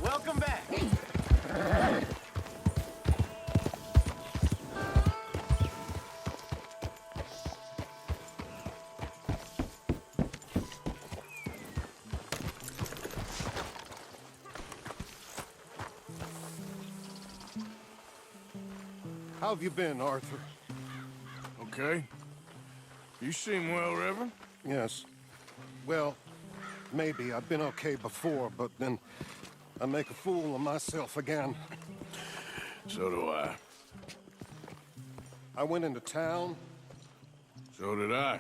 Welcome back. How have you been, Arthur? Okay. You seem well, Reverend. Yes. Well, maybe. I've been okay before, but then I make a fool of myself again. So do I. I went into town. So did I.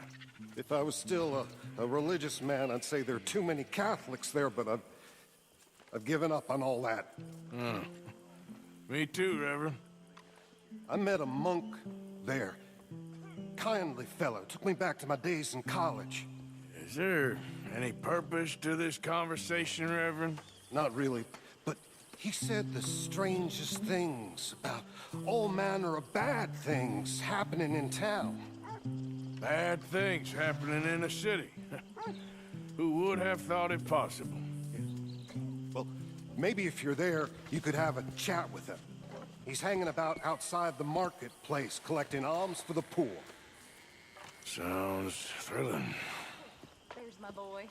If I was still a religious man, I'd say there are too many Catholics there, but I've given up on all that. Me too, Reverend. I met a monk there. Kindly fellow. Took me back to my days in college. Is there any purpose to this conversation, Reverend? Not really, but he said the strangest things about all manner of bad things happening in town. Bad things happening in a city. Who would have thought it possible? Well, maybe if you're there, you could have a chat with him. He's hanging about outside the marketplace, collecting alms for the poor. Sounds thrilling. There's my boy.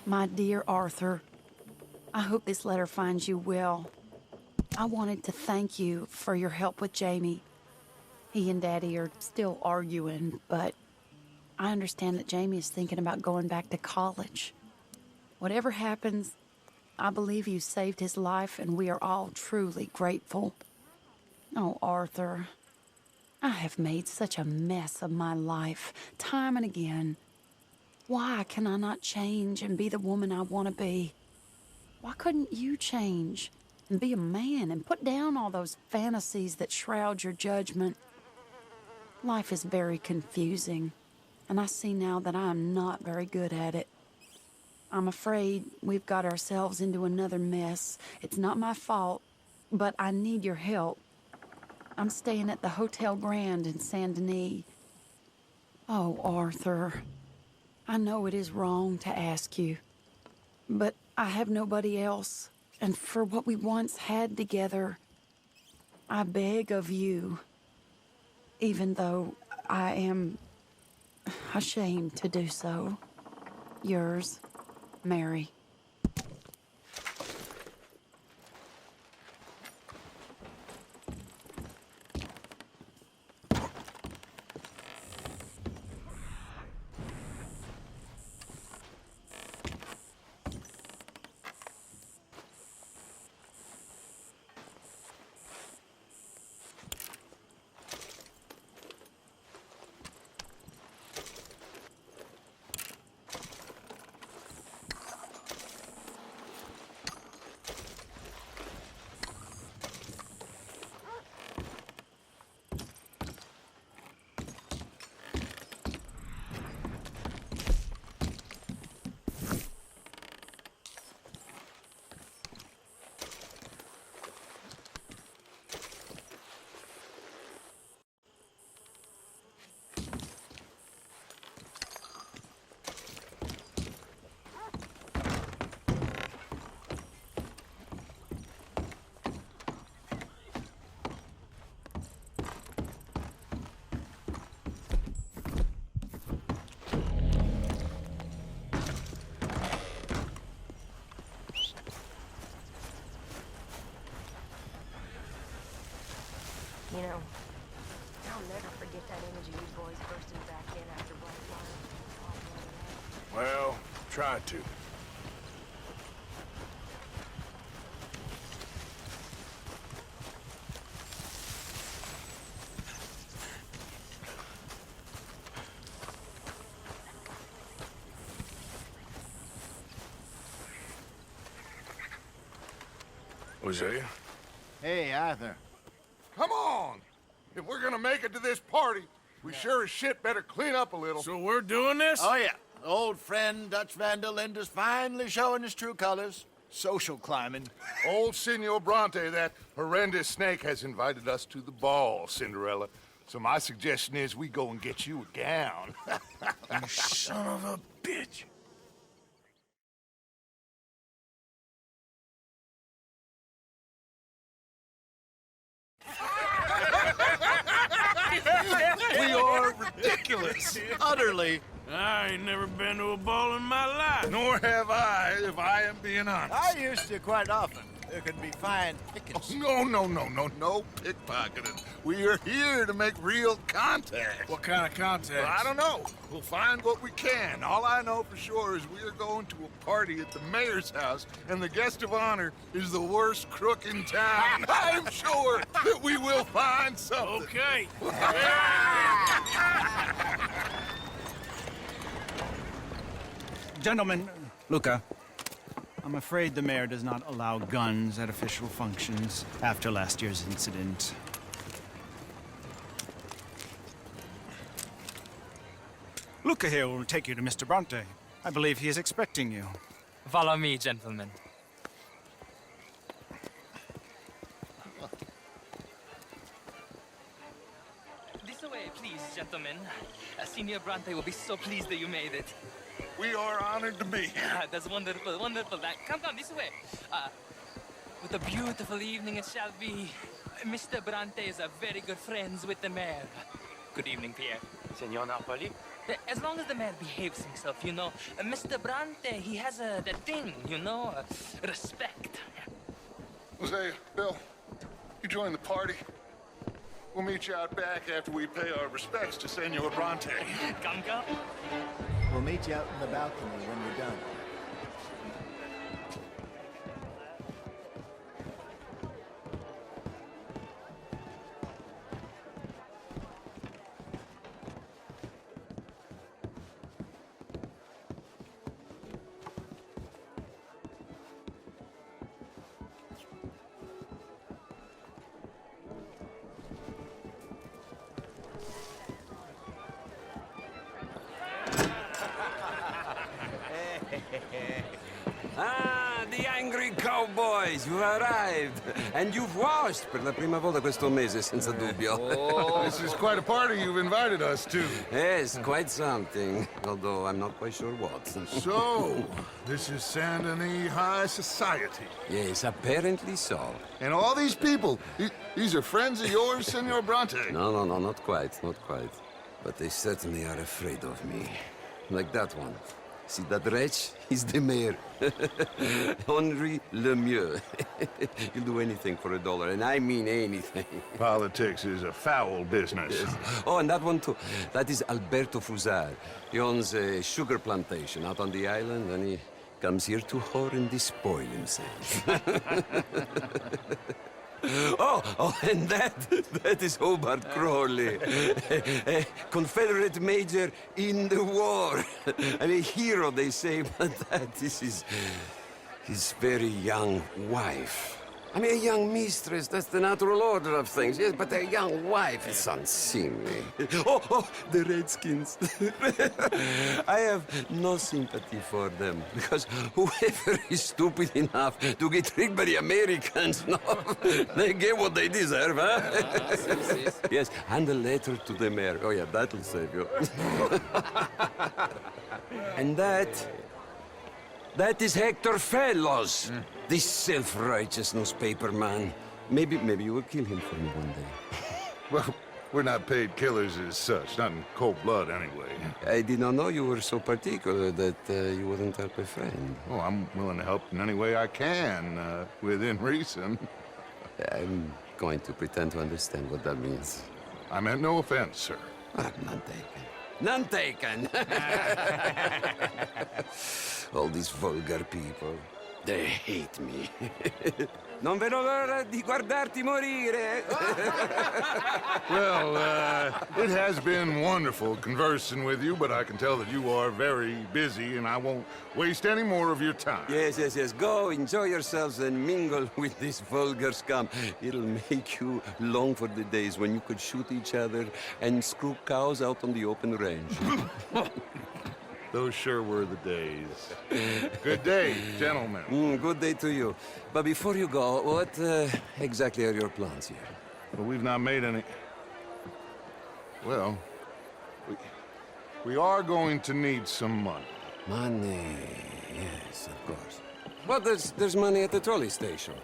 My dear Arthur, I hope this letter finds you well. I wanted to thank you for your help with Jamie. He and Daddy are still arguing, but I understand that Jamie is thinking about going back to college. Whatever happens, I believe you saved his life, and we are all truly grateful. Oh, Arthur, I have made such a mess of my life, time and again. Why can I not change and be the woman I want to be? Why couldn't you change and be a man and put down all those fantasies that shroud your judgment? Life is very confusing, and I see now that I am not very good at it. I'm afraid we've got ourselves into another mess. It's not my fault, but I need your help. I'm staying at the Hotel Grand in Saint Denis. Oh, Arthur, I know it is wrong to ask you, but I have nobody else, and for what we once had together, I beg of you, even though I am ashamed to do so. Yours, Mary. You know, I'll never forget that image of you boys bursting back in after Blackwater. Well, try to. Hosea? Hey, Arthur. Come on! If we're gonna make it to this party, we sure as shit better clean up a little. So we're doing this? Oh, yeah. Old friend Dutch Van der Linde's finally showing his true colors. Social climbing. Old Senor Bronte, that horrendous snake, has invited us to the ball, Cinderella. So my suggestion is we go and get you a gown. You son of a bitch. We are ridiculous. Utterly. I ain't never been to a ball in my life. Nor have I, if I am being honest. I used to quite often. There could be fine pickings. No pickpocketing. We are here to make real contact. What kind of contact? Well, I don't know. We'll find what we can. All I know for sure is we are going to a party at the mayor's house, and the guest of honor is the worst crook in town. I'm sure that we will find something. Okay. Gentlemen, Luca, I'm afraid the mayor does not allow guns at official functions after last year's incident. Luca here will take you to Mr. Bronte. I believe he is expecting you. Follow me, gentlemen. This way, please, gentlemen. Senior Bronte will be so pleased that you made it. We are honored to be here. That's wonderful, wonderful. Come, this way. What a beautiful evening it shall be. Mr. Bronte is very good friends with the mayor. Good evening, Pierre. Senor Napoli? As long as the mayor behaves himself, you know. Mr. Bronte, he has that thing, you know, respect. Hosea, Bill, you join the party. We'll meet you out back after we pay our respects to Senor Bronte. Come. We'll meet you out in the balcony when we're done. Ah, the angry cowboys, you've arrived. And you've washed per la prima volta questo mese, senza dubbio. This is quite a party you've invited us to. Yes, quite something. Although I'm not quite sure what. So, this is Saint Denis High Society. Yes, apparently so. And all these people, these are friends of yours, Senor Bronte? No, not quite, not quite. But they certainly are afraid of me. Like that one. See that wretch? He's the mayor. Henri Lemieux. He'll do anything for $1, and I mean anything. Politics is a foul business. Yes. Oh, and that one too. That is Alberto Fusar. He owns a sugar plantation out on the island, and he comes here to whore and despoil himself. Oh, and that is Hobart Crawley, a Confederate major in the war, and a hero, they say, but that is his very young wife. I mean, a young mistress, that's the natural order of things, yes, but a young wife is unseemly. Oh, the Redskins. I have no sympathy for them, because whoever is stupid enough to get tricked by the Americans, no, they get what they deserve, huh? Yes, and a letter to the mayor. Oh, yeah, that'll save you. And that is Hector Fellows, this self-righteous newspaper man. Maybe you will kill him for me one day. Well, we're not paid killers as such, not in cold blood anyway. I did not know you were so particular that you wouldn't help a friend. Oh, I'm willing to help in any way I can, within reason. I'm going to pretend to understand what that means. I meant no offense, sir. Ah, none taken. None taken! All these vulgar people. They hate me. Non vedo l'ora di guardarti morire. Well, it has been wonderful conversing with you, but I can tell that you are very busy, and I won't waste any more of your time. Yes. Go, enjoy yourselves and mingle with this vulgar scum. It'll make you long for the days when you could shoot each other and screw cows out on the open range. Those sure were the days. Good day, gentlemen. Good day to you. But before you go, what exactly are your plans here? Well, we've not made any... Well, we are going to need some money. Money, yes, of course. But there's money at the trolley station.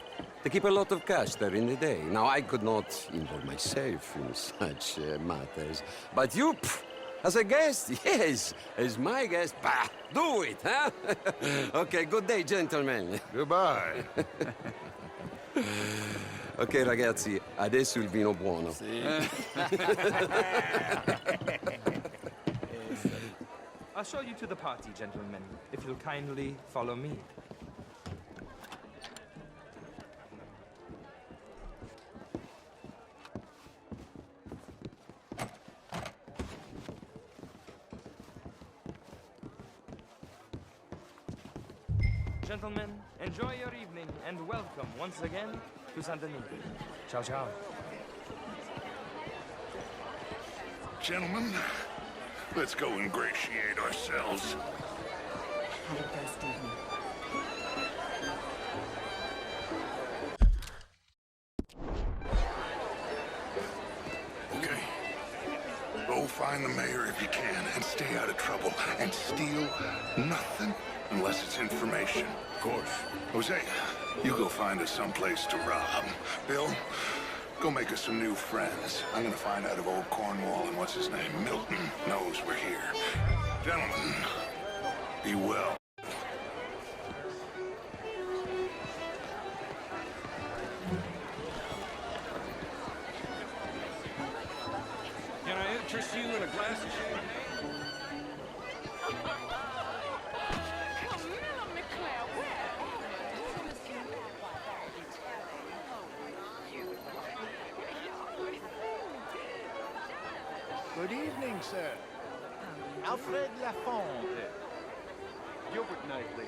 They keep a lot of cash there in the day. Now, I could not involve myself in such matters. But you, as a guest, yes, as my guest, bah, do it, huh? Okay, good day, gentlemen. Goodbye. Ok, ragazzi, adesso il vino buono. I'll show you to the party, gentlemen, if you'll kindly follow me. Gentlemen, enjoy your evening and welcome once again to Saint Denis. Ciao, ciao. Gentlemen, let's go ingratiate ourselves. Have a best evening. Okay. Go find the mayor if you can and stay out of trouble. And steal nothing unless it's information. Of course. Jose, you go find us someplace to rob. Bill, go make us some new friends. I'm gonna find out if old Cornwall and what's his name, Milton, knows we're here. Gentlemen, be well. Can I interest you in a glass of champagne? Good evening, sir. Alfred Lafonte. Gilbert Knightley.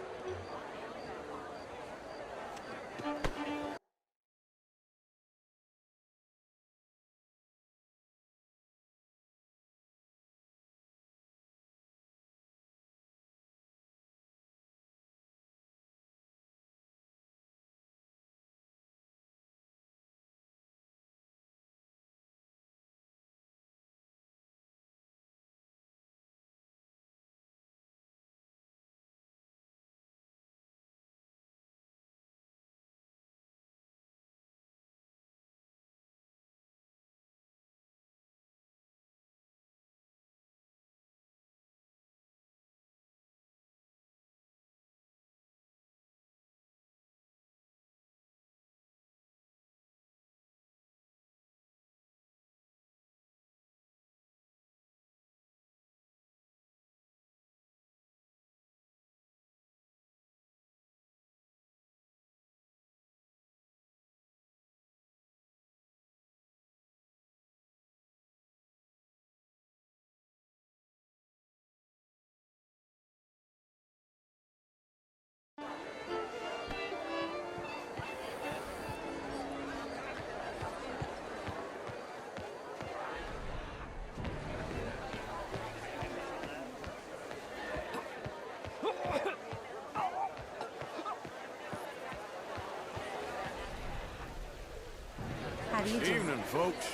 How do you do? Evening, folks.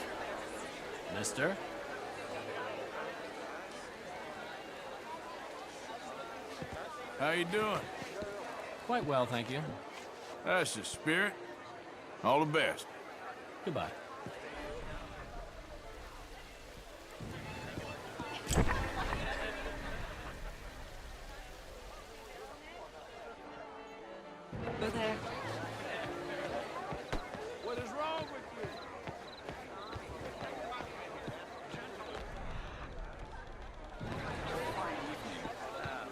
Mister? How you doing? Quite well, thank you. That's the spirit. All the best. Goodbye. Go there. What is wrong with you?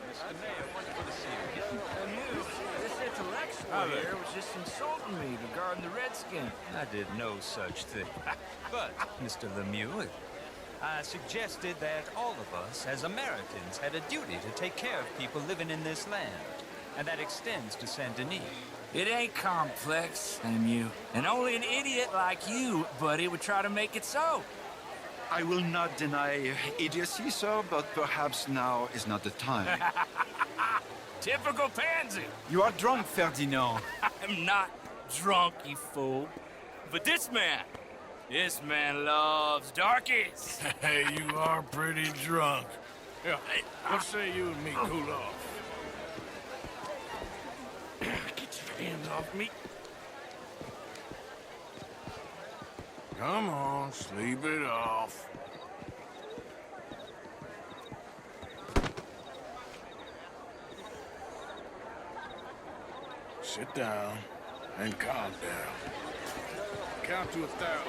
Mr. Mayor, wonderful to see you. This is election here was just insulting me regarding the Redskin. I did no such thing. But, Mr. Lemieux, I suggested that all of us, as Americans, had a duty to take care of people living in this land. And that extends to Saint Denis. It ain't complex, Lemieux. And only an idiot like you, buddy, would try to make it so. I will not deny idiocy, sir, but perhaps now is not the time. Typical pansy. You are drunk, Ferdinand. I'm not drunk, you fool. But this man loves darkies. Hey, you are pretty drunk. Yeah, what say you and me cool off? Get your hands off me. Come on, sleep it off. Sit down and calm down. Count to 1,000.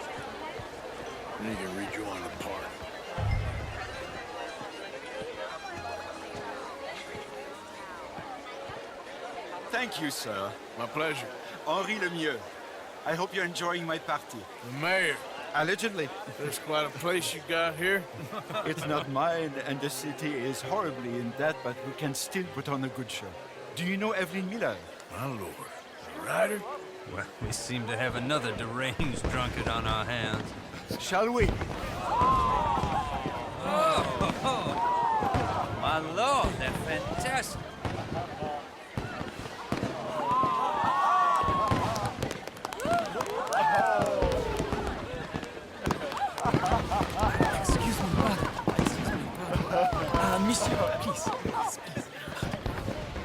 Then you can rejoin the party. Thank you, sir. My pleasure. Henri Lemieux. I hope you're enjoying my party. The mayor. Allegedly. There's quite a place you got here. It's not mine, and the city is horribly in debt, but we can still put on a good show. Do you know Evelyn Miller? My lord. A rider? Well, we seem to have another deranged drunkard on our hands. Shall we? Oh, my lord, they're fantastic. Excuse me, brother. Monsieur, please.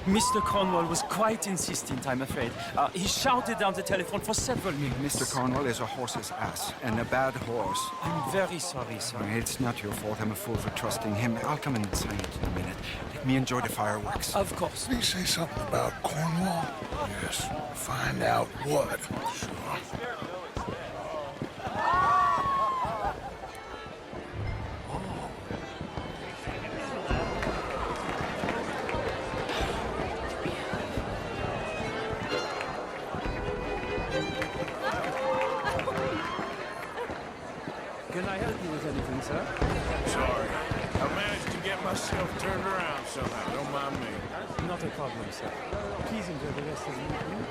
Mr. Cornwall was quite insistent, I'm afraid. He shouted down the telephone for several minutes. Mr. Cornwall is a horse's ass, and a bad horse. I'm very sorry, sir. It's not your fault. I'm a fool for trusting him. I'll come and sign it in a minute. Let me enjoy the fireworks. Of course. Did he say something about Cornwall? Yes. Find out what. Sure. Can I help you with anything, sir? Sorry. I managed to get myself turned around somehow. Don't mind me. Not a problem, sir. Please enjoy the rest of the evening.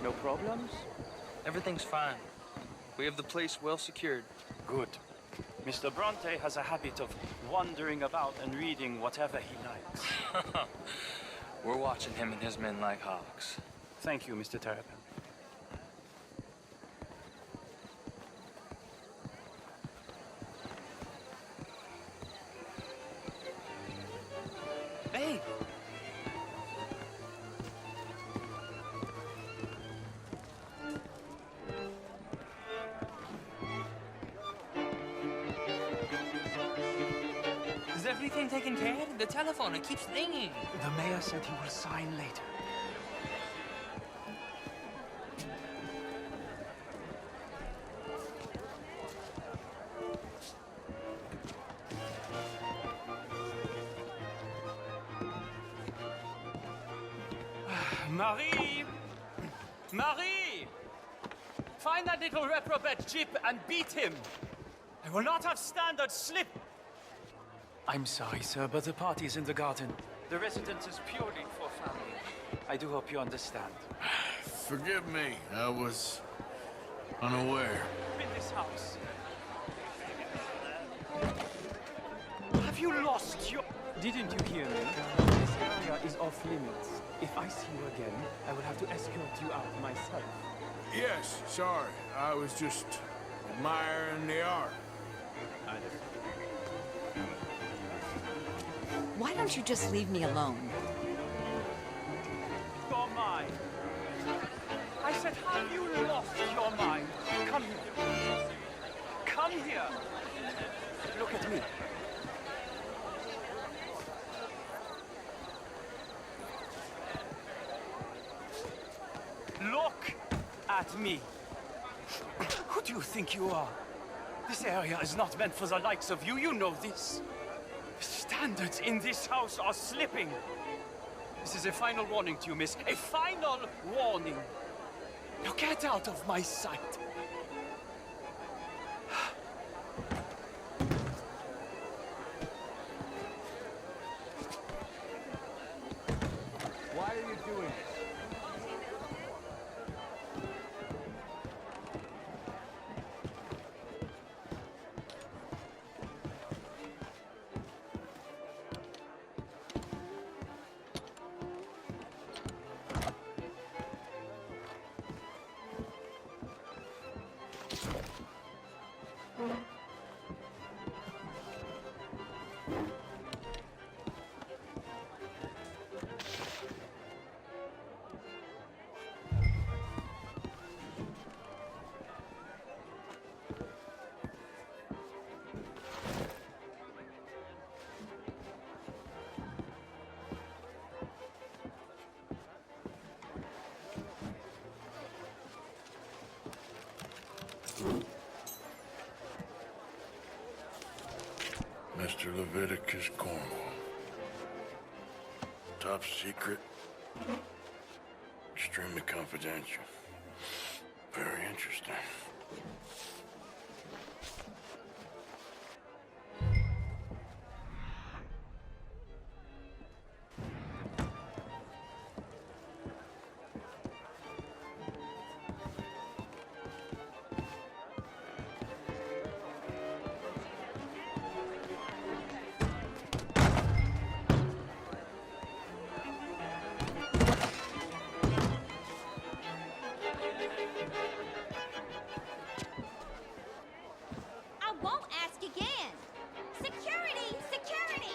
No problems? Everything's fine. We have the place well secured. Good. Mr. Bronte has a habit of wandering about and reading whatever he likes. We're watching him and his men like hawks. Thank you, Mr. Terrapin. Hey! Is everything taken care of? The telephone, it keeps ringing. The mayor said he will sign later. Marie! Marie! Find that little reprobate Jip and beat him! I will not have standard slip! I'm sorry, sir, but the party is in the garden. The residence is purely for family. I do hope you understand. Forgive me. I was unaware. In this house. Have you lost your... Didn't you hear me? This area is off limits. If I see you again, I will have to escort you out myself. Yes, sorry. I was just admiring the art. Why don't you just leave me alone? You're mine. I said, have you lost at me. Who do you think you are? This area is not meant for the likes of you. You know this. The standards in this house are slipping. This is a final warning to you, miss. A final warning. Now get out of my sight. Why are you doing this? Mr. Leviticus Cornwall. Top secret. Extremely confidential. Very interesting. I won't ask again. Security! Security!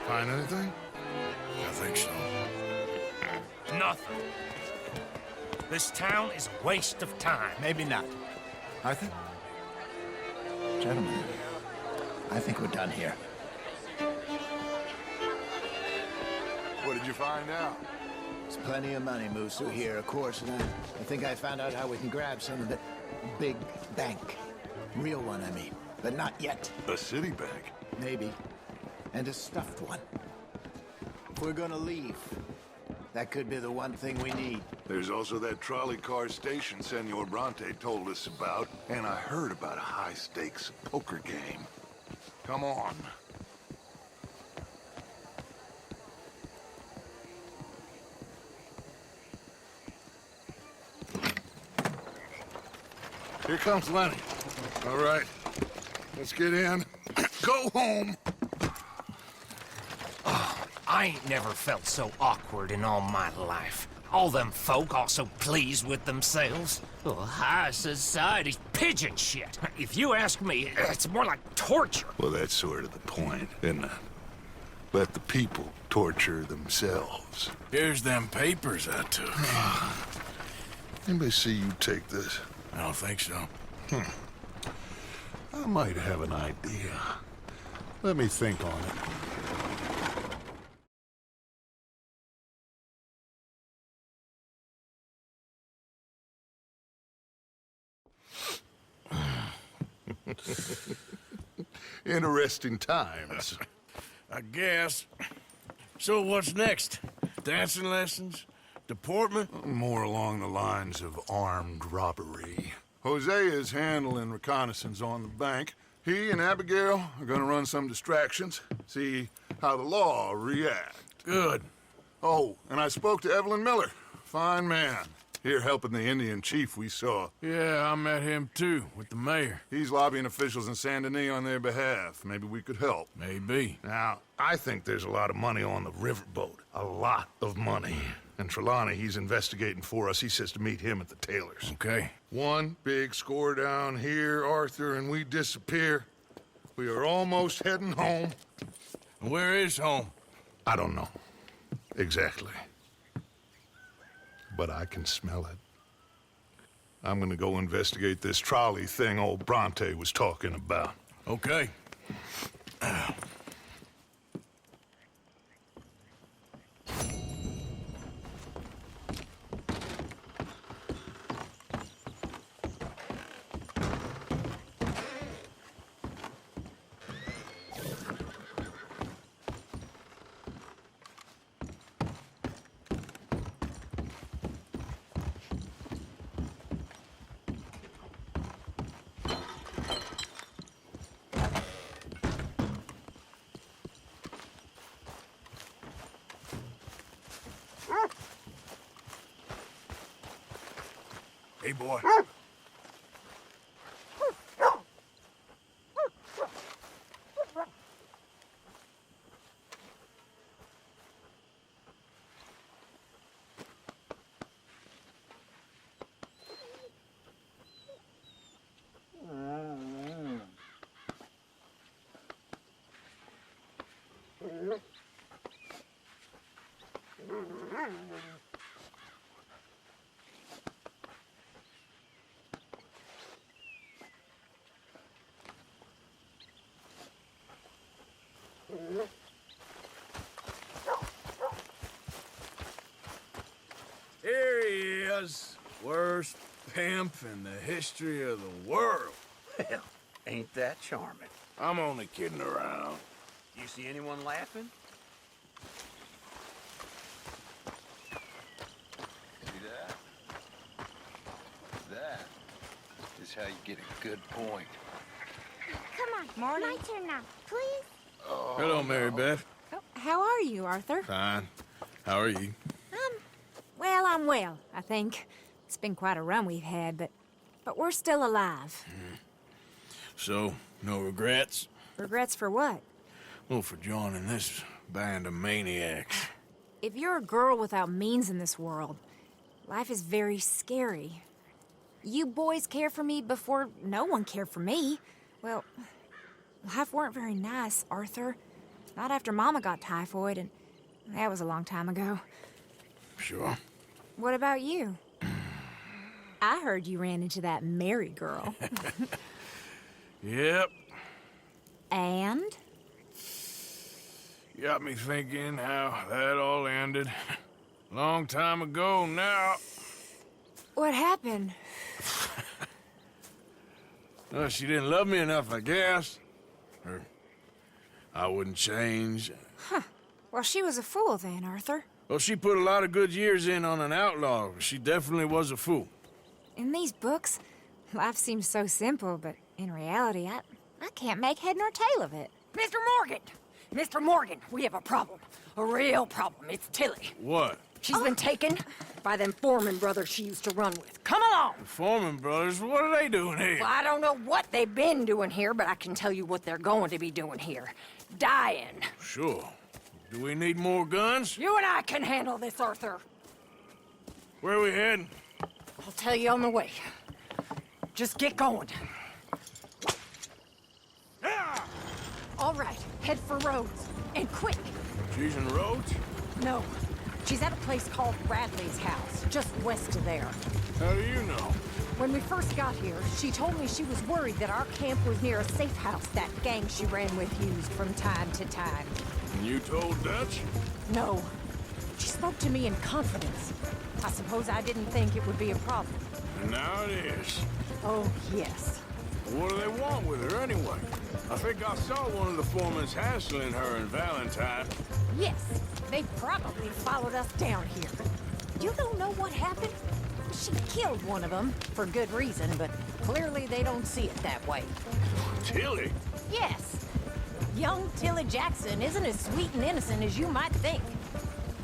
Find anything? I think so. Nothing. This town is a waste of time. Maybe not. Arthur? Gentlemen, I think we're done here. What did you find out? There's plenty of money moves through here, of course, and I think I found out how we can grab some of it. Big bank. Real one, I mean. But not yet. A city bank? Maybe. And a stuffed one. If we're gonna leave, that could be the one thing we need. There's also that trolley car station Senor Bronte told us about, and I heard about a high-stakes poker game. Come on. Here comes Lenny. All right, let's get in. Go home. I ain't never felt so awkward in all my life. All them folk all so pleased with themselves. Oh, high society's pigeon shit. If you ask me, it's more like torture. Well, that's sort of the point, isn't it? Let the people torture themselves. Here's them papers I took. Anybody see you take this? I don't think so. I might have an idea. Let me think on it. Interesting times. I guess. So what's next? Dancing lessons? Deportment? More along the lines of armed robbery. Hosea is handling reconnaissance on the bank. He and Abigail are gonna run some distractions, see how the law react. Good. Oh, and I spoke to Evelyn Miller. Fine man. Here helping the Indian chief we saw. Yeah, I met him too, with the mayor. He's lobbying officials in Saint Denis on their behalf. Maybe we could help. Maybe. Now, I think there's a lot of money on the riverboat. A lot of money. And Trelawney, he's investigating for us. He says to meet him at the Taylor's. Okay. One big score down here, Arthur, and we disappear. We are almost heading home. Where is home? I don't know. Exactly. But I can smell it. I'm gonna go investigate this trolley thing old Bronte was talking about. Okay. Hey, boy. Here he is. Worst pimp in the history of the world. Well, ain't that charming? I'm only kidding around. You see anyone laughing? See that? That is how you get a good point. Come on, my turn now, please. Oh, hello, Mary Beth. Oh, how are you, Arthur? Fine. How are you? Well, I'm well, I think. It's been quite a run we've had, but we're still alive. So, no regrets? Regrets for what? Well, for joining this band of maniacs. If you're a girl without means in this world, life is very scary. You boys cared for me before no one cared for me. Well, life weren't very nice, Arthur. Not after Mama got typhoid, and that was a long time ago. Sure. What about you? I heard you ran into that Mary girl. Yep. And? Got me thinking how that all ended. Long time ago now. What happened? Well, she didn't love me enough, I guess. Or I wouldn't change. Huh. Well, she was a fool then, Arthur. Well, she put a lot of good years in on an outlaw. She definitely was a fool. In these books, life seems so simple, but in reality, I can't make head nor tail of it. Mr. Morgan! Mr. Morgan, we have a problem. A real problem. It's Tilly. What? She's been taken by them Foreman brothers she used to run with. Come along! The Foreman brothers? What are they doing here? Well, I don't know what they've been doing here, but I can tell you what they're going to be doing here. Dying. Sure. Do we need more guns? You and I can handle this, Arthur. Where are we heading? I'll tell you on the way. Just get going. All right, head for Rhodes. And quick. She's in Rhodes? No. She's at a place called Radley's house, just west of there. How do you know? When we first got here, she told me she was worried that our camp was near a safe house that gang she ran with used from time to time. And you told Dutch? No. She spoke to me in confidence. I suppose I didn't think it would be a problem. And now it is. Oh, yes. What do they want with her anyway? I think I saw one of the foremans hassling her and Valentine. Yes, they probably followed us down here. You don't know what happened? She killed one of them, for good reason, but clearly they don't see it that way. Tilly? Yes. Young Tilly Jackson isn't as sweet and innocent as you might think.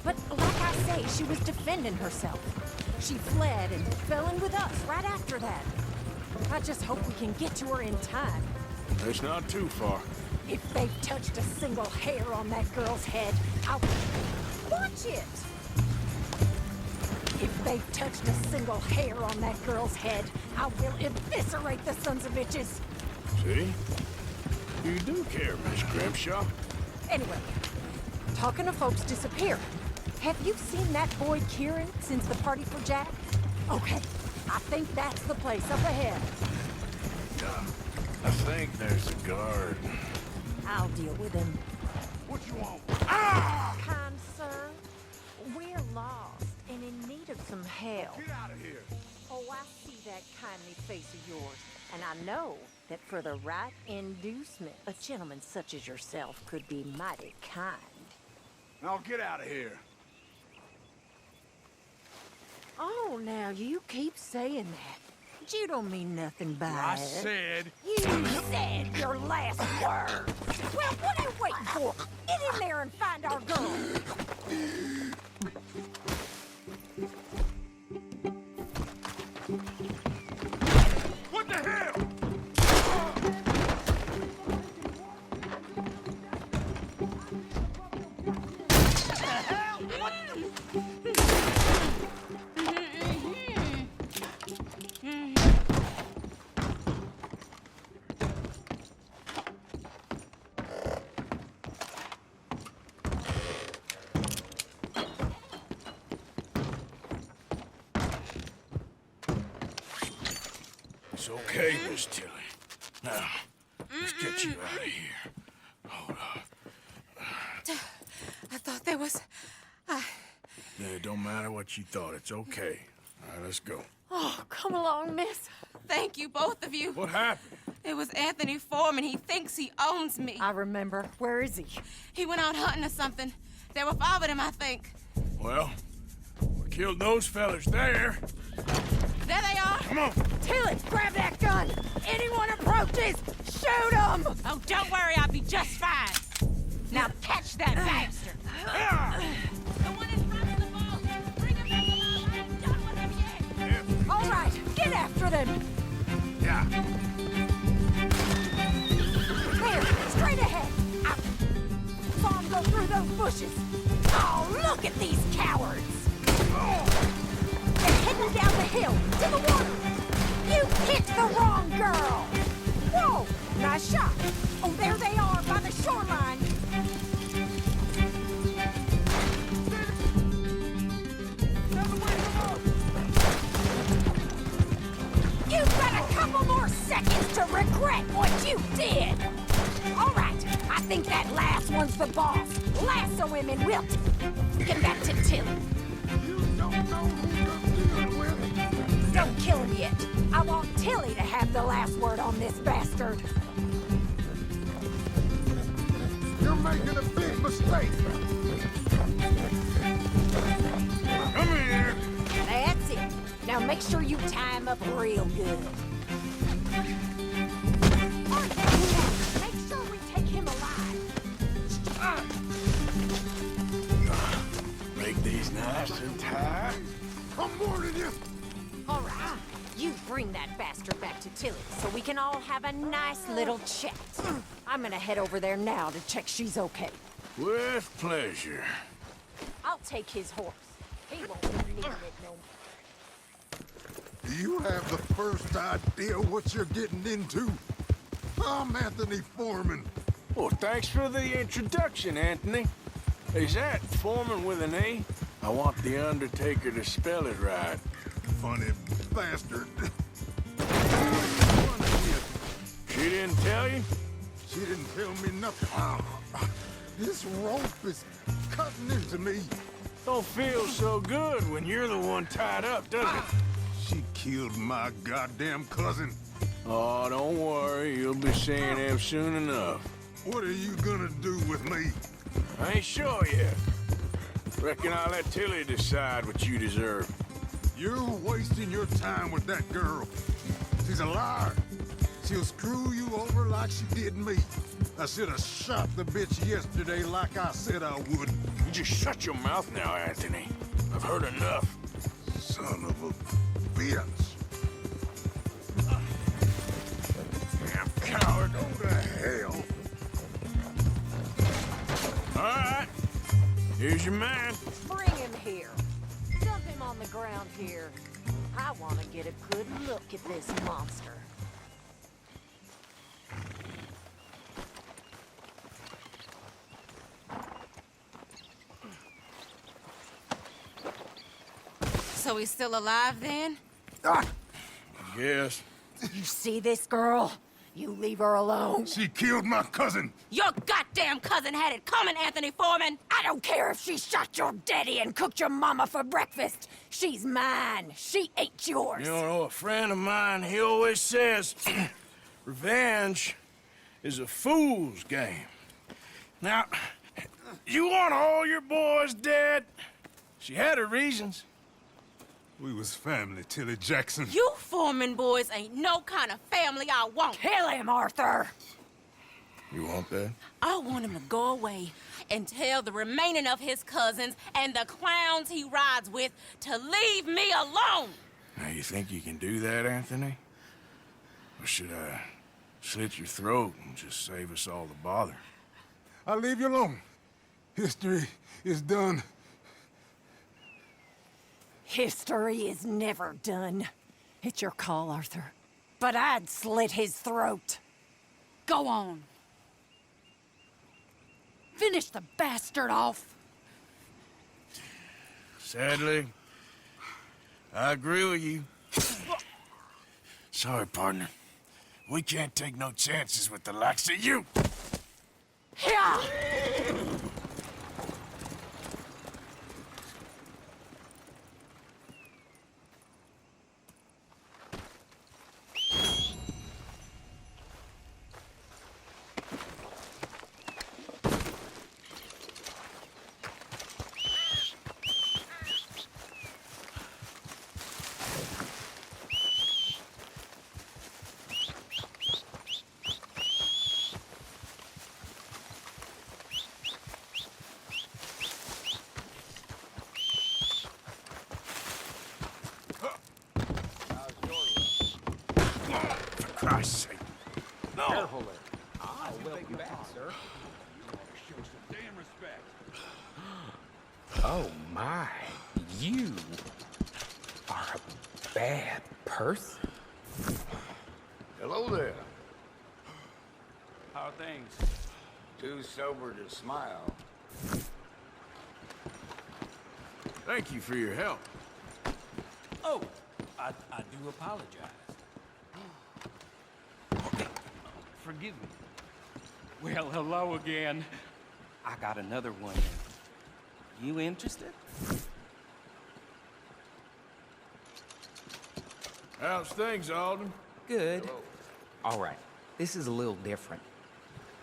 But like I say, she was defending herself. She fled and fell in with us right after that. I just hope we can get to her in time. It's not too far. If they've touched a single hair on that girl's head, I'll... Watch it! If they've touched a single hair on that girl's head, I will eviscerate the sons of bitches! See? You do care, Miss Grimshaw. Anyway, talking of folks disappearing, have you seen that boy Kieran since the party for Jack? Okay, I think that's the place up ahead. I think there's a guard. I'll deal with him. What you want? Kind sir, we're lost and in need of some help. Get out of here. Oh, I see that kindly face of yours, and I know that for the right inducement, a gentleman such as yourself could be mighty kind. Now get out of here. Oh, now you keep saying that. But you don't mean nothing by I it. said... You said your last word. Well, what are you waiting for? Get in there and find our girl. What the hell? It's okay, Miss Tilly. Now, let's get you out of here. Hold on. I thought there was... Yeah, it don't matter what you thought. It's okay. All right, let's go. Oh, come along, miss. Thank you, both of you. What happened? It was Anthony Foreman. He thinks he owns me. I remember. Where is he? He went out hunting or something. There were 5 of them, I think. Well, we killed those fellas there. There they are. Come on. Tilly, grab that gun. Anyone approaches, shoot them. Oh, don't worry. I'll be just fine. Now catch that bastard. The one in front of the boat. Bring him back alive. I haven't done with him yet. All right, get after them. Yeah. There, straight ahead. Out. Saw him go through those bushes. Oh, look at these cowards. They're heading down the hill to the water. You picked the wrong girl. Whoa, nice shot. Oh, there they are by the shoreline. You've got a couple more seconds to regret what you did. All right, I think that last one's the boss. Lasso him and we'll get back to Tilly. You don't know who you're dealing with. Don't kill him yet. I want Tilly to have the last word on this bastard. You're making a big mistake. Come here. That's it. Now make sure you tie him up real good. Make sure we take him alive. Make these nice and tight. I'm warning you. All right. You bring that bastard back to Tilly so we can all have a nice little chat. I'm gonna head over there now to check she's okay. With pleasure. I'll take his horse. He won't be needing it no more. Do you have the first idea what you're getting into? I'm Anthony Foreman. Well, thanks for the introduction, Anthony. Is that Foreman with an A? I want the Undertaker to spell it right. Funny bastard. She didn't tell you? She didn't tell me nothing. This rope is cutting into me. Don't feel so good when you're the one tied up, does it? She killed my goddamn cousin. Oh, don't worry. You'll be seeing him soon enough. What are you gonna do with me? I ain't sure yet. Reckon I'll let Tilly decide what you deserve. You're wasting your time with that girl. She's a liar. she'll screw you over like she did me. I should have shot the bitch yesterday like I said I would. You just shut your mouth now, Anthony. I've heard enough. Son of a bitch. Damn coward, go to hell. All right. Here's your man. Bring him here. Dump him on the ground here. I want to get a good look at this monster. So he's still alive then? Yes. You see this girl? You leave her alone. She killed my cousin. Your goddamn cousin had it coming, Anthony Foreman! I don't care if she shot your daddy and cooked your mama for breakfast. She's mine. She ate yours. You know, a friend of mine, he always says, revenge is a fool's game. Now, you want all your boys dead? She had her reasons. We was family, Tilly Jackson. You Foreman boys ain't no kind of family I want. Kill him, Arthur! You want that? I want him to go away and tell the remaining of his cousins and the clowns he rides with to leave me alone. Now, you think you can do that, Anthony? Or should I slit your throat and just save us all the bother? I'll leave you alone. History is done. History is never done. It's your call, Arthur. But I'd slit his throat. Go on. Finish the bastard off. Sadly, I agree with you. Sorry, partner. We can't take no chances with the likes of you. Yeah! For Christ's sake. No! Careful there. I'll welcome you back, sir. Show some damn respect. Oh my, you are a bad person. Hello there. How are things? Too sober to smile. Thank you for your help. Oh, I do apologize. Forgive me. Well, hello again. I got another one. You interested? How's things, Alden? Good. All right, this is a little different.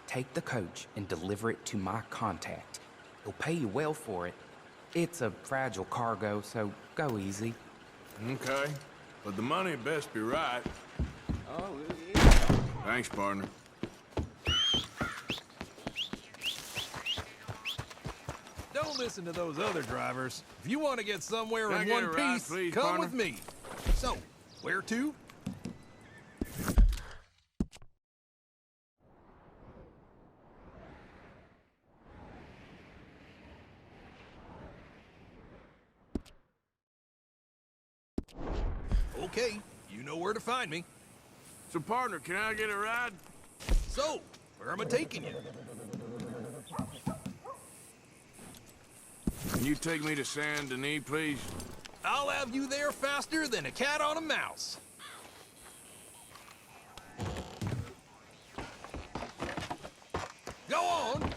Take the coach and deliver it to my contact. He'll pay you well for it. It's a fragile cargo, so go easy. Okay, but the money best be right. Oh, yeah. Thanks, partner. Don't listen to those other drivers. If you want to get somewhere Can I in get one a ride, piece, please, come partner? with me. So, where to? Okay, you know where to find me. So, partner, can I get a ride? So, where am I taking you? Can you take me to Saint Denis, please? I'll have you there faster than a cat on a mouse. Go on.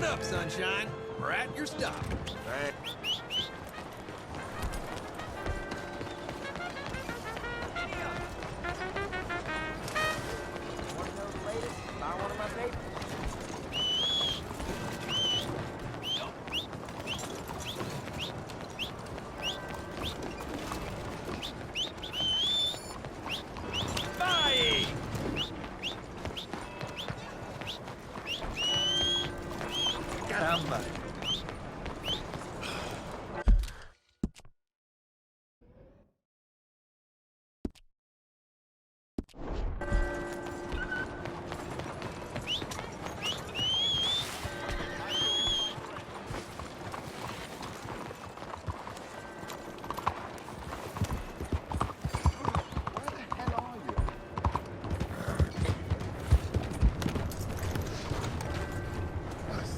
Chin up, sunshine. We're at your stop. Thanks. Caramba.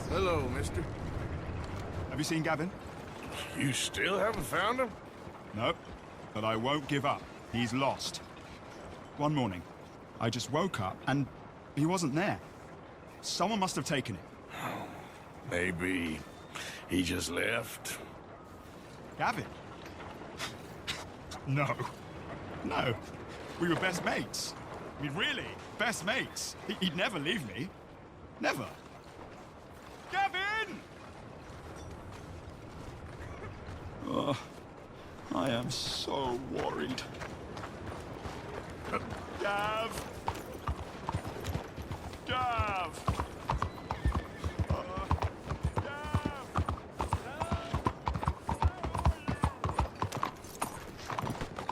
Hello, mister. Have you seen Gavin? You still haven't found him? Nope. But I won't give up. He's lost. One morning, I just woke up and he wasn't there. Someone must have taken it. Maybe he just left. Gavin? No. No. We were best mates. I mean, really, best mates. He'd never leave me. Never. Gavin! Oh, I am so worried. Gav! Gav!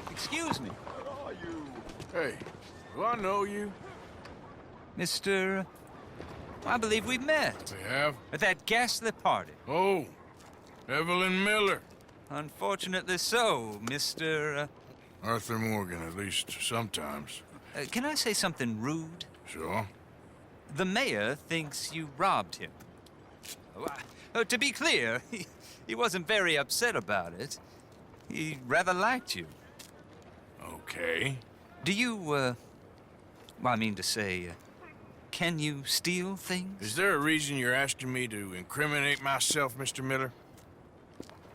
Excuse me. Where are you? Hey, do I know you? Mr. I believe we've met. We have? At that ghastly party. Oh, Evelyn Miller. Unfortunately so, Mr. Arthur Morgan, at least sometimes. Can I say something rude? Sure. The mayor thinks you robbed him. To be clear, he wasn't very upset about it. He rather liked you. Okay. Do you, well, I mean to say, can you steal things? Is there a reason you're asking me to incriminate myself, Mr. Miller?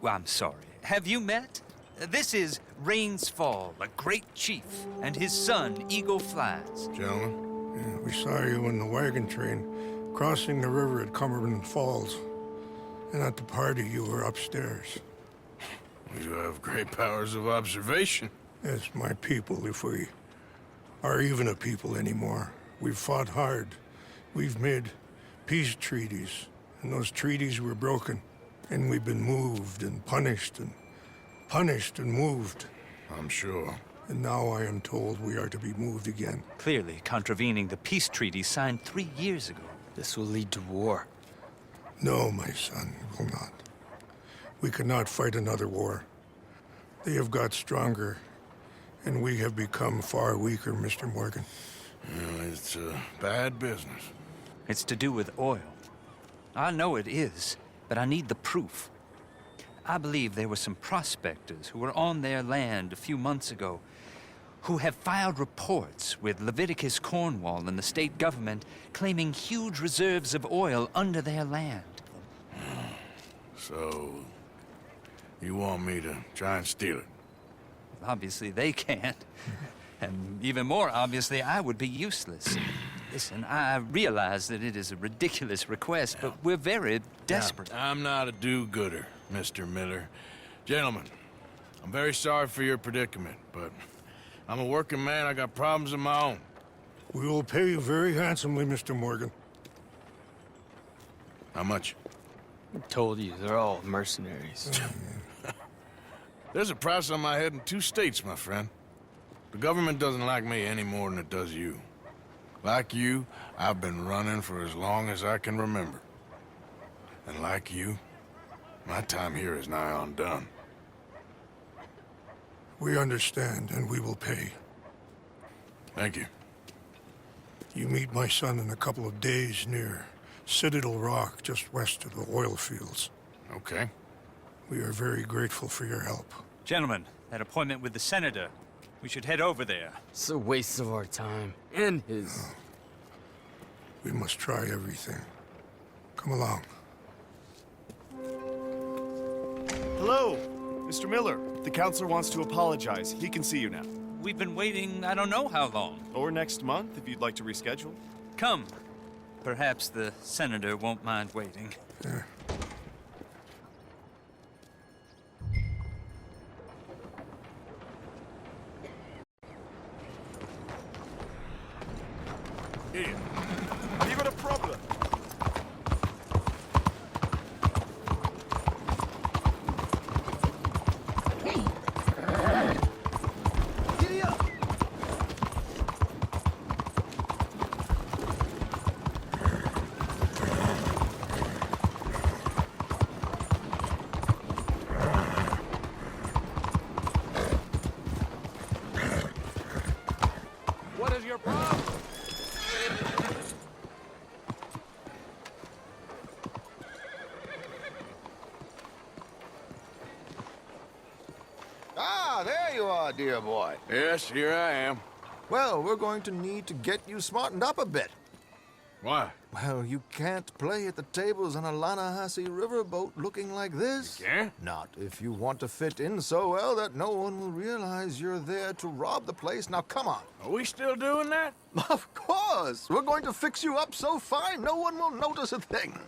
Well, I'm sorry. Have you met? This is Rains Fall, a great chief, and his son, Eagle Flies. Gentlemen? Yeah, we saw you in the wagon train crossing the river at Cumberland Falls. And at the party, you were upstairs. You have great powers of observation. Yes, my people, if we are even a people anymore. We've fought hard. We've made peace treaties, and those treaties were broken. And we've been moved and punished and moved. I'm sure. And now I am told we are to be moved again. Clearly contravening the peace treaty signed 3 years ago. This will lead to war. No, my son, it will not. We cannot fight another war. They have got stronger, and we have become far weaker, Mr. Morgan. Well, it's a bad business. It's to do with oil. I know it is, but I need the proof. I believe there were some prospectors who were on their land a few months ago who have filed reports with Leviticus Cornwall and the state government claiming huge reserves of oil under their land. So, you want me to try and steal it? Obviously, they can't. And even more obviously, I would be useless. Listen, I realize that it is a ridiculous request, but we're very desperate. Now, I'm not a do-gooder, Mr. Miller. Gentlemen, I'm very sorry for your predicament, but I'm a working man. I got problems of my own. We will pay you very handsomely, Mr. Morgan. How much? I told you, they're all mercenaries. There's a price on my head in 2 states, my friend. The government doesn't like me any more than it does you. Like you, I've been running for as long as I can remember. And like you, my time here is nigh undone. We understand, and we will pay. Thank you. You meet my son in a couple of days near Citadel Rock, just west of the oil fields. Okay. We are very grateful for your help. Gentlemen, that appointment with the senator. We should head over there. It's a waste of our time. And his. We must try everything. Come along. Hello, Mr. Miller. The counselor wants to apologize. He can see you now. We've been waiting I don't know how long. Or next month, if you'd like to reschedule. Come. Perhaps the senator won't mind waiting. Here. Have you got a problem? Giddy up! What is your problem? Ah, there you are, dear boy. Yes, here I am. Well, we're going to need to get you smartened up a bit. Why? Well, you can't play at the tables on a Lannahechee riverboat looking like this. You can't? Not if you want to fit in so well that no one will realize you're there to rob the place. Now, come on. Are we still doing that? Of course. We're going to fix you up so fine no one will notice a thing.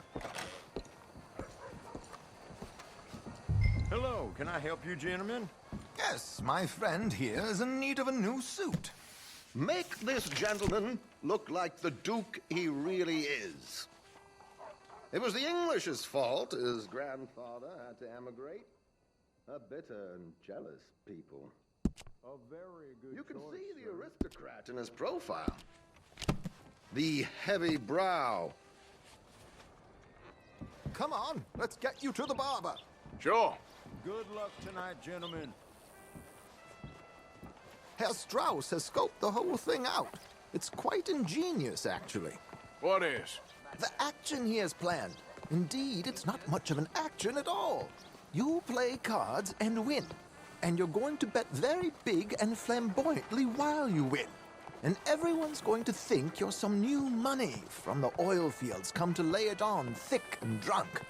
Hello, can I help you, gentlemen? Yes, my friend here is in need of a new suit. Make this gentleman look like the Duke he really is. It was the English's fault his grandfather had to emigrate. A bitter and jealous people. A very good You can choice, see the sir. aristocrat in his profile. The heavy brow. Come on, let's get you to the barber. Sure. Good luck tonight, gentlemen. Herr Strauss has scoped the whole thing out. It's quite ingenious, actually. What is? The action he has planned. Indeed, it's not much of an action at all. You play cards and win. And you're going to bet very big and flamboyantly while you win. And everyone's going to think you're some new money from the oil fields come to lay it on thick and drunk.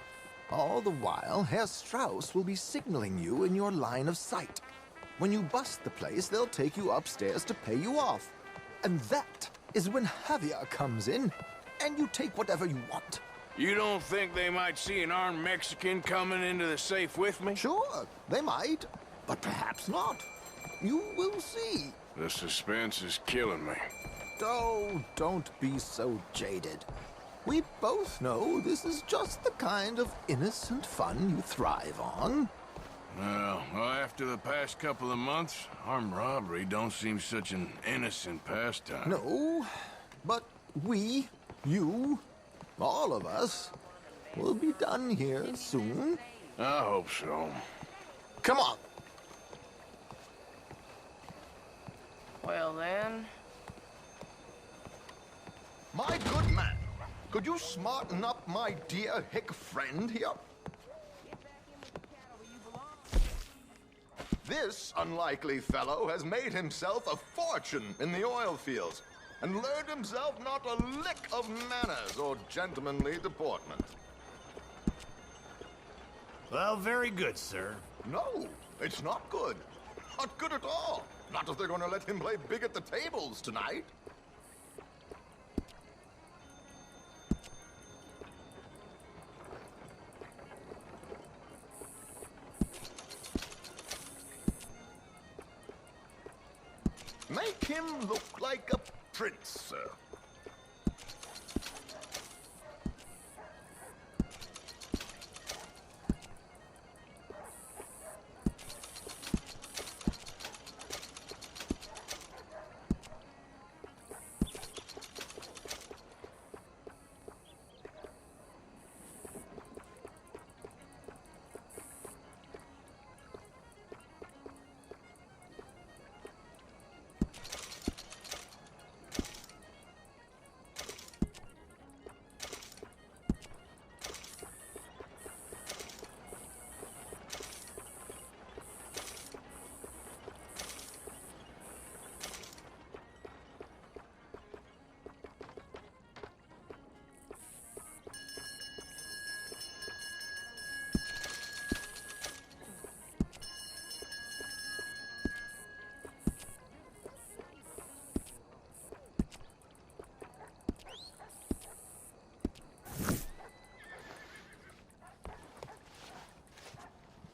All the while, Herr Strauss will be signaling you in your line of sight. When you bust the place, they'll take you upstairs to pay you off. And that is when Javier comes in, and you take whatever you want. You don't think they might see an armed Mexican coming into the safe with me? Sure, they might, but perhaps not. You will see. The suspense is killing me. Oh, don't be so jaded. We both know this is just the kind of innocent fun you thrive on. Well, after the past couple of months, armed robbery don't seem such an innocent pastime. No, but we, you, all of us, will be done here soon. I hope so. Come on. Well then... My good man, could you smarten up my dear hick friend here? This unlikely fellow has made himself a fortune in the oil fields and learned himself not a lick of manners or gentlemanly deportment. Well, very good, sir. No, it's not good. Not good at all. Not if they're going to let him play big at the tables tonight. Make him look like a prince, sir.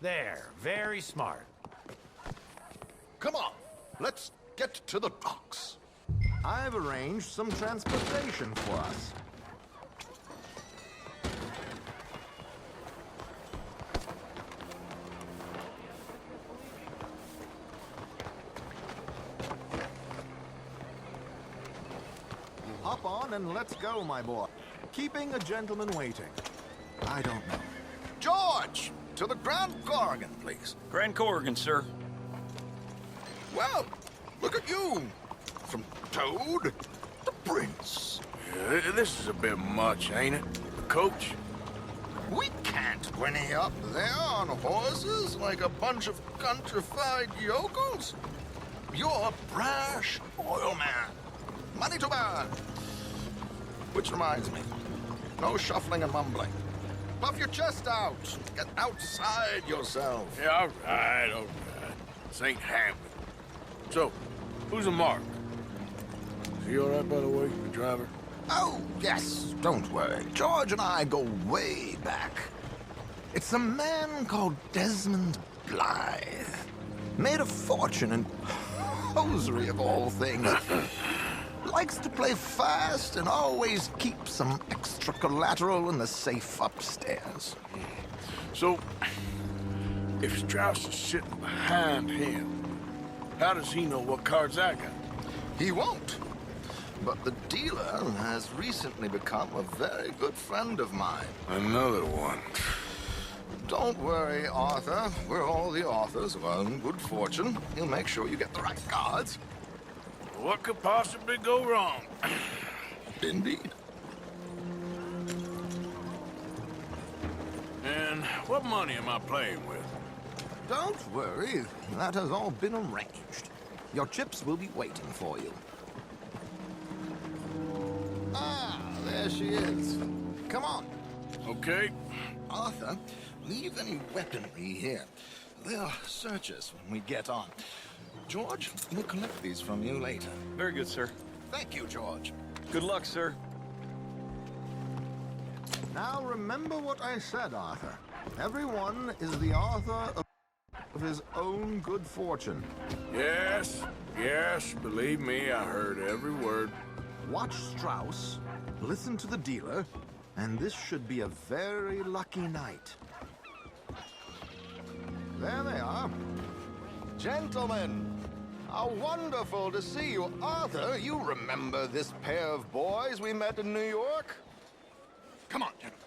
There, very smart. Come on, let's get to the docks. I've arranged some transportation for us. Hop on and let's go, my boy. Keeping a gentleman waiting. I don't know. George! To the Grand Corrigan, please. Grand Corrigan, sir. Well, look at you. From Toad to Prince. Yeah, this is a bit much, ain't it? Coach? We can't whinny up there on horses like a bunch of countrified yokels. You're a brash oil man. Money to burn. Which reminds me, no shuffling and mumbling. Puff your chest out. Get outside yourself. Yeah, all right. This ain't happening. So, who's a Mark? Is he all right, by the way, the driver? Oh, yes, don't worry. George and I go way back. It's a man called Desmond Blythe. Made a fortune in hosiery of all things. Likes to play fast and always keeps some extra collateral in the safe upstairs. So, if Strauss is sitting behind him, how does he know what cards I got? He won't. But the dealer has recently become a very good friend of mine. Another one. Don't worry, Arthur. We're all the authors of our own good fortune. He'll make sure you get the right cards. What could possibly go wrong? Indeed. And what money am I playing with? Don't worry. That has all been arranged. Your chips will be waiting for you. Ah, there she is. Come on. Okay. Arthur, leave any weaponry here. They'll search us when we get on. George, we'll collect these from you later. Very good, sir. Thank you, George. Good luck, sir. Now remember what I said, Arthur. Everyone is the author of his own good fortune. Yes, believe me, I heard every word. Watch Strauss, listen to the dealer, and this should be a very lucky night. There they are. Gentlemen, how wonderful to see you. Arthur, you remember this pair of boys we met in New York? Come on, gentlemen.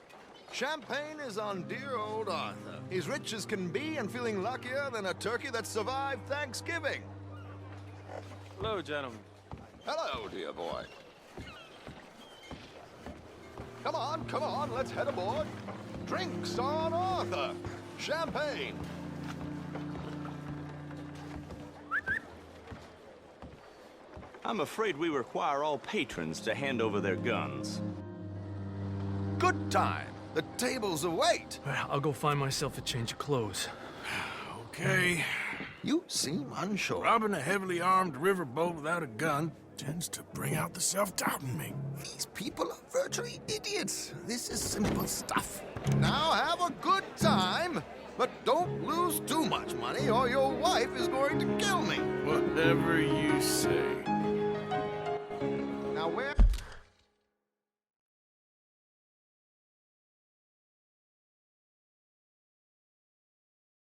Champagne is on dear old Arthur. He's rich as can be and feeling luckier than a turkey that survived Thanksgiving. Hello, gentlemen. Hello, dear boy. Come on, let's head aboard. Drinks on Arthur. Champagne. I'm afraid we require all patrons to hand over their guns. Good time. The tables await. I'll go find myself a change of clothes. Okay. You seem unsure. Robbing a heavily armed riverboat without a gun tends to bring out the self-doubt in me. These people are virtually idiots. This is simple stuff. Now have a good time, but don't lose too much money or your wife is going to kill me. Whatever you say.